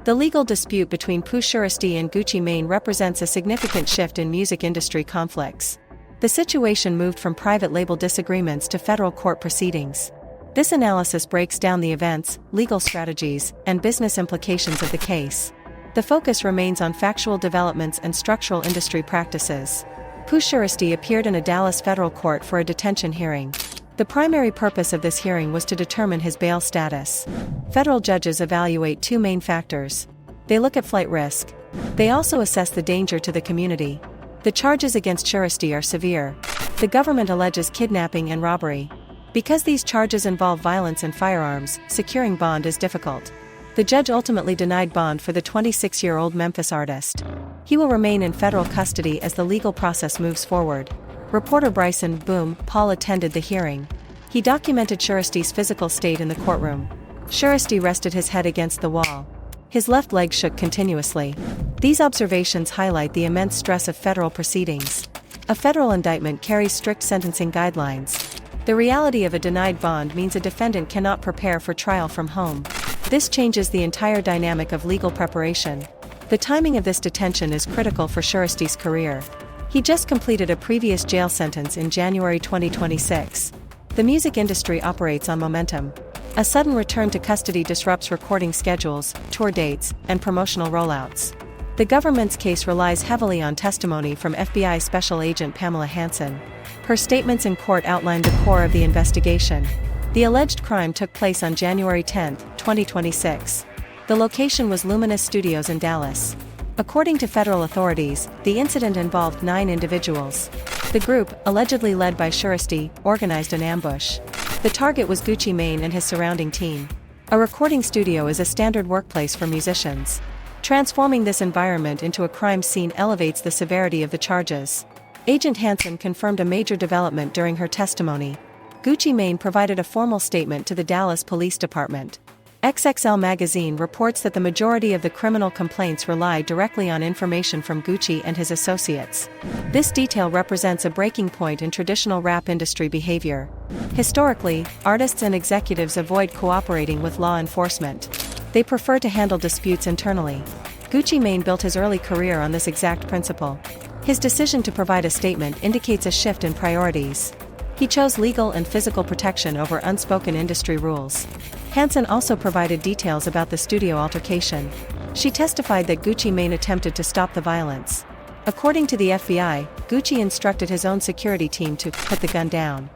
The legal dispute between Pooh Shiesty and Gucci Mane represents a significant shift in music industry conflicts. The situation moved from private label disagreements to federal court proceedings. This analysis breaks down the events, legal strategies, and business implications of the case. The focus remains on factual developments and structural industry practices. Pooh Shiesty appeared in a Dallas federal court for a detention hearing. The primary purpose of this hearing was to determine his bail status. Federal judges evaluate two main factors. They look at flight risk. They also assess the danger to the community. The charges against Shiesty are severe. The government alleges kidnapping and robbery. Because these charges involve violence and firearms, securing bond is difficult. The judge ultimately denied bond for the 26-year-old Memphis artist. He will remain in federal custody as the legal process moves forward. Reporter Bryson "Boom" Paul attended the hearing. He documented Shiesty's physical state in the courtroom. Shiesty rested his head against the wall. His left leg shook continuously. These observations highlight the immense stress of federal proceedings. A federal indictment carries strict sentencing guidelines. The reality of a denied bond means a defendant cannot prepare for trial from home. This changes the entire dynamic of legal preparation. The timing of this detention is critical for Shiesty's career. He just completed a previous jail sentence in January 2026. The music industry operates on momentum. A sudden return to custody disrupts recording schedules, tour dates, and promotional rollouts. The government's case relies heavily on testimony from FBI Special Agent Pamela Hansen. Her statements in court outlined the core of the investigation. The alleged crime took place on January 10, 2026. The location was Luminous Studios in Dallas. According to federal authorities, the incident involved 9 individuals. The group, allegedly led by Shiesty, organized an ambush. The target was Gucci Mane and his surrounding team. A recording studio is a standard workplace for musicians. Transforming this environment into a crime scene elevates the severity of the charges. Agent Hansen confirmed a major development during her testimony. Gucci Mane provided a formal statement to the Dallas Police Department. XXL magazine reports that the majority of the criminal complaints rely directly on information from Gucci and his associates. This detail represents a breaking point in traditional rap industry behavior. Historically, artists and executives avoid cooperating with law enforcement. They prefer to handle disputes internally. Gucci Mane built his early career on this exact principle. His decision to provide a statement indicates a shift in priorities. He chose legal and physical protection over unspoken industry rules. Hansen also provided details about the studio altercation. She testified that Gucci Mane attempted to stop the violence. According to the FBI, Gucci instructed his own security team to put the gun down.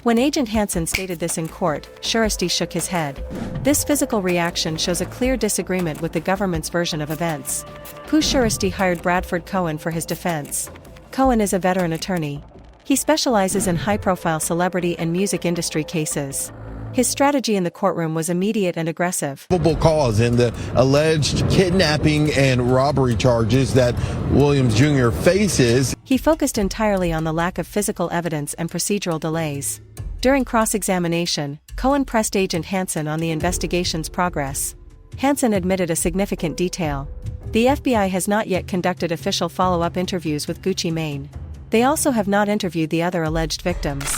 When Agent Hansen stated this in court, Shiesty shook his head. This physical reaction shows a clear disagreement with the government's version of events. Pooh Shiesty hired Bradford Cohen for his defense. Cohen is a veteran attorney. He specializes in high-profile celebrity and music industry cases. His strategy in the courtroom was immediate and aggressive. Probable cause in the alleged kidnapping and robbery charges that Williams Jr. faces. He focused entirely on the lack of physical evidence and procedural delays. During cross-examination, Cohen pressed Agent Hansen on the investigation's progress. Hansen admitted a significant detail. The FBI has not yet conducted official follow-up interviews with Gucci Mane. They also have not interviewed the other alleged victims.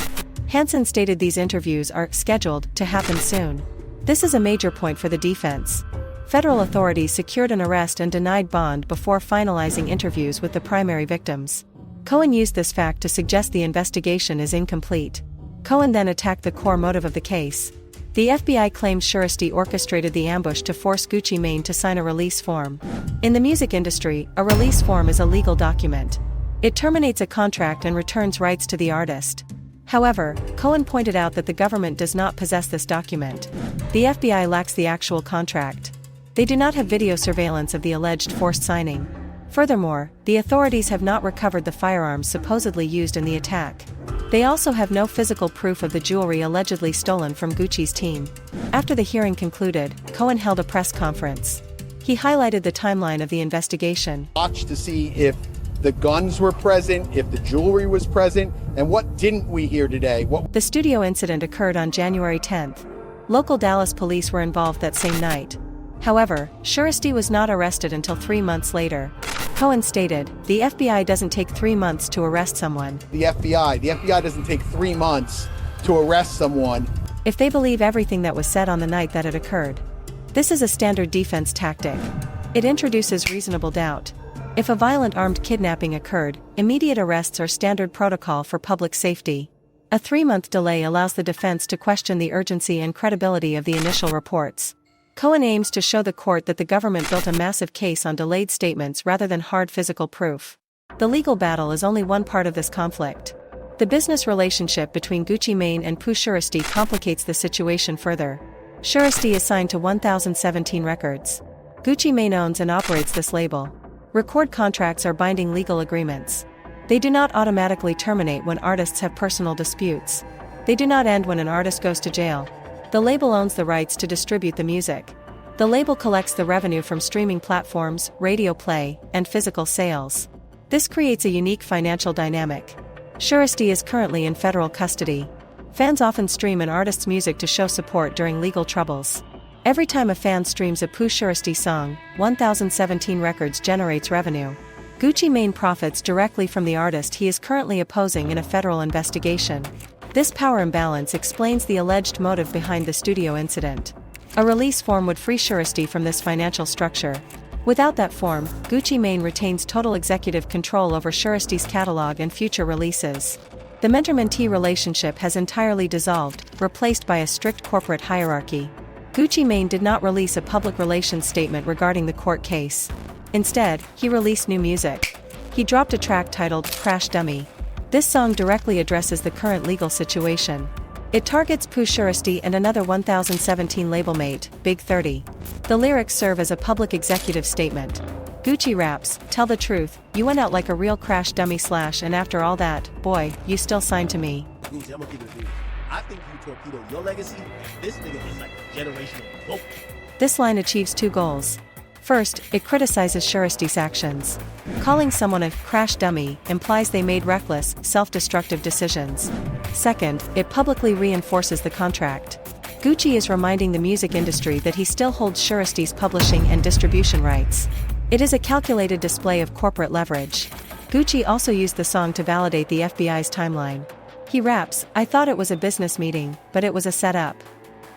Hansen stated these interviews are scheduled to happen soon. This is a major point for the defense. Federal authorities secured an arrest and denied bond before finalizing interviews with the primary victims. Cohen used this fact to suggest the investigation is incomplete. Cohen then attacked the core motive of the case. The FBI claims Shiesty orchestrated the ambush to force Gucci Mane to sign a release form. In the music industry, a release form is a legal document. It terminates a contract and returns rights to the artist. However, Cohen pointed out that the government does not possess this document. The FBI lacks the actual contract. They do not have video surveillance of the alleged forced signing. Furthermore, the authorities have not recovered the firearms supposedly used in the attack. They also have no physical proof of the jewelry allegedly stolen from Gucci's team. After the hearing concluded, Cohen held a press conference. He highlighted the timeline of the investigation. Watch to see if the guns were present, if the jewelry was present, and what didn't we hear today? The studio incident occurred on January 10th. Local Dallas police were involved that same night. However, Shiesty was not arrested until 3 months later. Cohen stated, "The FBI doesn't take 3 months to arrest someone. The FBI doesn't take 3 months to arrest someone If they believe everything that was said on the night that it occurred. This is a standard defense tactic. It introduces reasonable doubt. If a violent armed kidnapping occurred, immediate arrests are standard protocol for public safety. A 3-month delay allows the defense to question the urgency and credibility of the initial reports. Cohen aims to show the court that the government built a massive case on delayed statements rather than hard physical proof. The legal battle is only one part of this conflict. The business relationship between Gucci Mane and Pooh Shiesty complicates the situation further. Shiesty is signed to 1017 Records. Gucci Mane owns and operates this label. Record contracts are binding legal agreements. They do not automatically terminate when artists have personal disputes. They do not end when an artist goes to jail. The label owns the rights to distribute the music. The label collects the revenue from streaming platforms, radio play, and physical sales. This creates a unique financial dynamic. Shiesty is currently in federal custody. Fans often stream an artist's music to show support during legal troubles. Every time a fan streams a Pooh Shiesty song, 1017 Records generates revenue. Gucci Mane profits directly from the artist he is currently opposing in a federal investigation. This power imbalance explains the alleged motive behind the studio incident. A release form would free Shiesty from this financial structure. Without that form, Gucci Mane retains total executive control over Shiesty's catalog and future releases. The mentor-mentee relationship has entirely dissolved, replaced by a strict corporate hierarchy. Gucci Mane did not release a public relations statement regarding the court case. Instead, he released new music. He dropped a track titled Crash Dummy. This song directly addresses the current legal situation. It targets Pooh Shiesty and another 1017 labelmate, Big 30. The lyrics serve as a public executive statement. Gucci raps, "Tell the truth, you went out like a real crash dummy / and after all that, boy, you still signed to me." Gucci, I'm gonna keep it real. I think you torpedo your legacy. This nigga is like a generational goat. This line achieves 2 goals. First, it criticizes Shiesty's actions. Calling someone a crash dummy implies they made reckless, self-destructive decisions. Second, it publicly reinforces the contract. Gucci is reminding the music industry that he still holds Shiesty's publishing and distribution rights. It is a calculated display of corporate leverage. Gucci also used the song to validate the FBI's timeline. He raps, "I thought it was a business meeting, but it was a setup."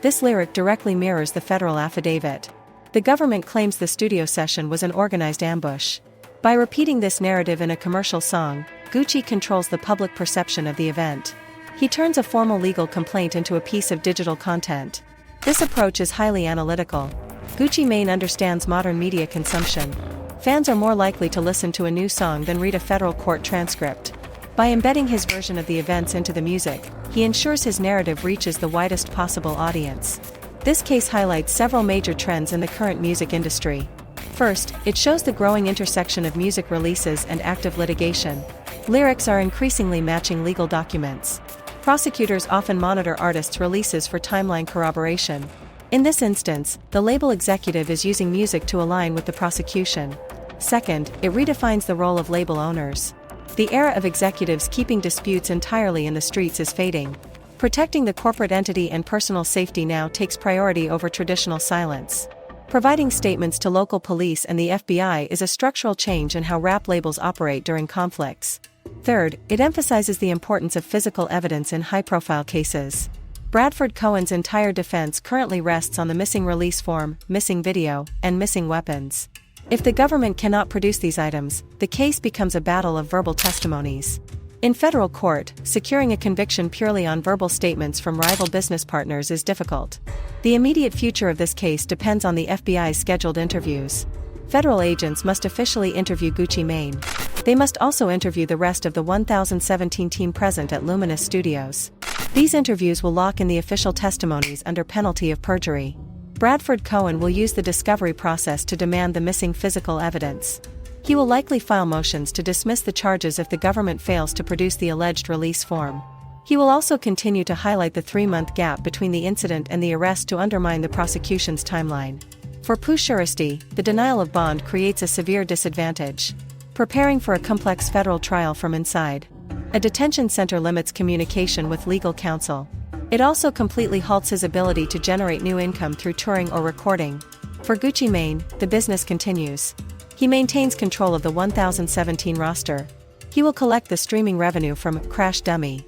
This lyric directly mirrors the federal affidavit. The government claims the studio session was an organized ambush. By repeating this narrative in a commercial song, Gucci controls the public perception of the event. He turns a formal legal complaint into a piece of digital content. This approach is highly analytical. Gucci Mane understands modern media consumption. Fans are more likely to listen to a new song than read a federal court transcript. By embedding his version of the events into the music, he ensures his narrative reaches the widest possible audience. This case highlights several major trends in the current music industry. First, it shows the growing intersection of music releases and active litigation. Lyrics are increasingly matching legal documents. Prosecutors often monitor artists' releases for timeline corroboration. In this instance, the label executive is using music to align with the prosecution. Second, it redefines the role of label owners. The era of executives keeping disputes entirely in the streets is fading. Protecting the corporate entity and personal safety now takes priority over traditional silence. Providing statements to local police and the FBI is a structural change in how rap labels operate during conflicts. Third, it emphasizes the importance of physical evidence in high-profile cases. Bradford Cohen's entire defense currently rests on the missing release form, missing video, and missing weapons. If the government cannot produce these items, the case becomes a battle of verbal testimonies. In federal court, securing a conviction purely on verbal statements from rival business partners is difficult. The immediate future of this case depends on the FBI's scheduled interviews. Federal agents must officially interview Gucci Mane. They must also interview the rest of the 1017 team present at Luminous Studios. These interviews will lock in the official testimonies under penalty of perjury. Bradford Cohen will use the discovery process to demand the missing physical evidence. He will likely file motions to dismiss the charges if the government fails to produce the alleged release form. He will also continue to highlight the 3-month gap between the incident and the arrest to undermine the prosecution's timeline. For Pooh Shiesty, the denial of bond creates a severe disadvantage. Preparing for a complex federal trial from inside. A detention center limits communication with legal counsel. It also completely halts his ability to generate new income through touring or recording. For Gucci Mane, the business continues. He maintains control of the 1017 roster. He will collect the streaming revenue from Crash Dummy.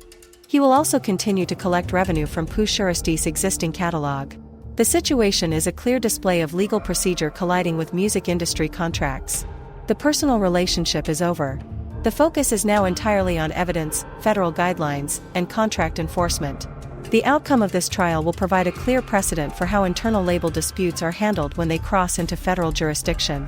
He will also continue to collect revenue from Pooh Shiesty's existing catalog. The situation is a clear display of legal procedure colliding with music industry contracts. The personal relationship is over. The focus is now entirely on evidence, federal guidelines, and contract enforcement. The outcome of this trial will provide a clear precedent for how internal label disputes are handled when they cross into federal jurisdiction.